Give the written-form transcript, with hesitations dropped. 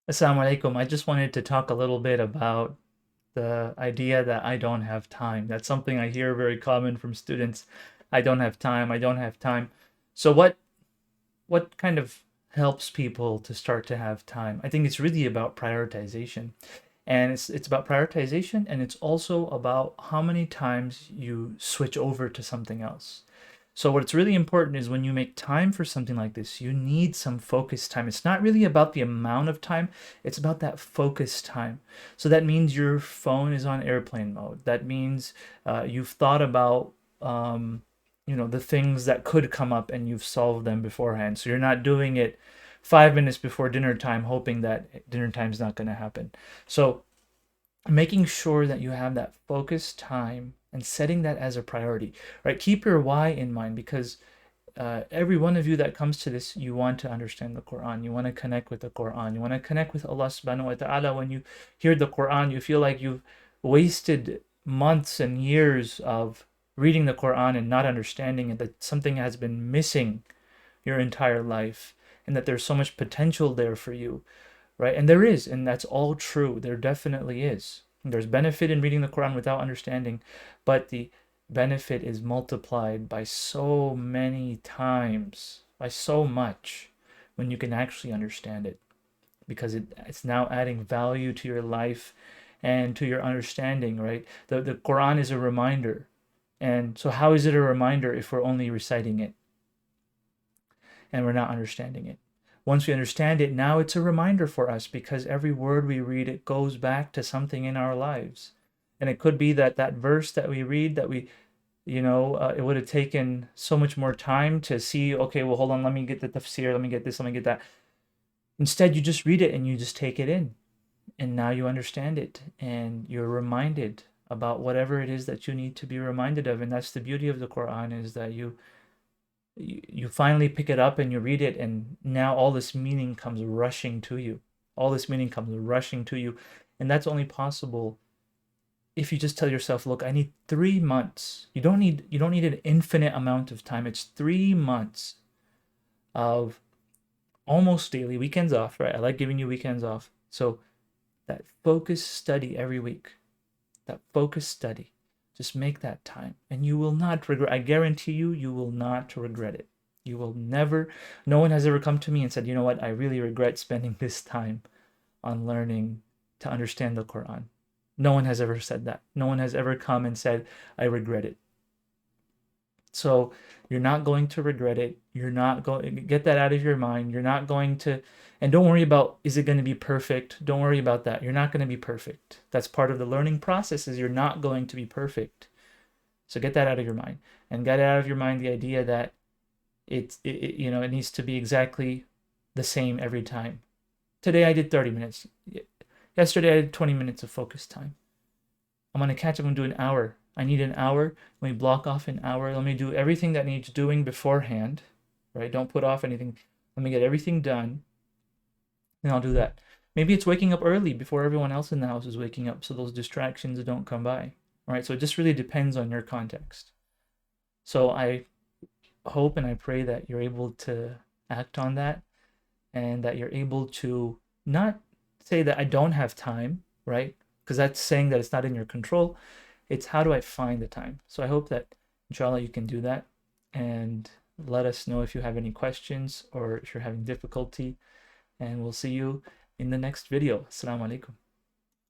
Assalamu alaikum. I just wanted to talk a little bit about the idea that I don't have time. That's something I hear very common from students. I don't have time. I don't have time. So what kind of helps people to start to have time? I think it's really about prioritization. And it's about prioritization, and it's also about how many times you switch over to something else. So what's really important is when you make time for something like this, you need some focus time. It's not really about the amount of time, it's about that focus time. So that means your phone is on airplane mode. That means you've thought about the things that could come up and you've solved them beforehand. So you're not doing it 5 minutes before dinner time, hoping that dinner time's not going to happen. So making sure that you have that focused time and setting that as a priority, right? Keep your why in mind, because every one of you that comes to this, you want to understand the Quran. You want to connect with the Quran. You want to connect with Allah subhanahu wa ta'ala. When you hear the Quran, you feel like you've wasted months and years of reading the Quran and not understanding it, that something has been missing your entire life, and that there's so much potential there for you, right? And there is, and that's all true. There definitely is. There's benefit in reading the Quran without understanding, but the benefit is multiplied by so many times, by so much, when you can actually understand it, because it's now adding value to your life and to your understanding, right? The Quran is a reminder. And so, how is it a reminder if we're only reciting it and we're not understanding it? Once we understand it, now it's a reminder for us, because every word we read, it goes back to something in our lives. And it could be that that verse that we read, that it would have taken so much more time to see, okay, well, hold on, let me get the tafsir, let me get this, let me get that. Instead, you just read it and you just take it in. And now you understand it and you're reminded about whatever it is that you need to be reminded of. And that's the beauty of the Quran, is that you finally pick it up and you read it, and now all this meaning comes rushing to you. All this meaning comes rushing to you. And that's only possible if you just tell yourself, look, I need 3 months. You don't need an infinite amount of time. It's 3 months of almost daily weekends off, right? I like giving you weekends off. So that focused study every week, that focused study, just make that time, and you will not regret. I guarantee you, you will not regret it. You will never. No one has ever come to me and said, you know what, I really regret spending this time on learning to understand the Quran. No one has ever said that. No one has ever come and said, I regret it. So you're not going to regret it. You're not going, get that out of your mind. You're not going to, and don't worry about, is it going to be perfect? Don't worry about that. You're not going to be perfect. That's part of the learning process, is you're not going to be perfect. So get that out of your mind, and get out of your mind the idea that it needs to be exactly the same every time. Today I did 30 minutes. Yesterday I did 20 minutes of focus time. I'm going to catch up and do an hour. I need an hour. Let me block off an hour. Let me do everything that needs doing beforehand, right? Don't put off anything. Let me get everything done, and I'll do that. Maybe it's waking up early before everyone else in the house is waking up, so those distractions don't come by. All right, so it just really depends on your context. So I hope and I pray that you're able to act on that, and that you're able to not say that I don't have time, right? Because that's saying that it's not in your control. It's how do I find the time? So I hope that, inshallah, you can do that, and let us know if you have any questions or if you're having difficulty, and we'll see you in the next video. Assalamu alaikum.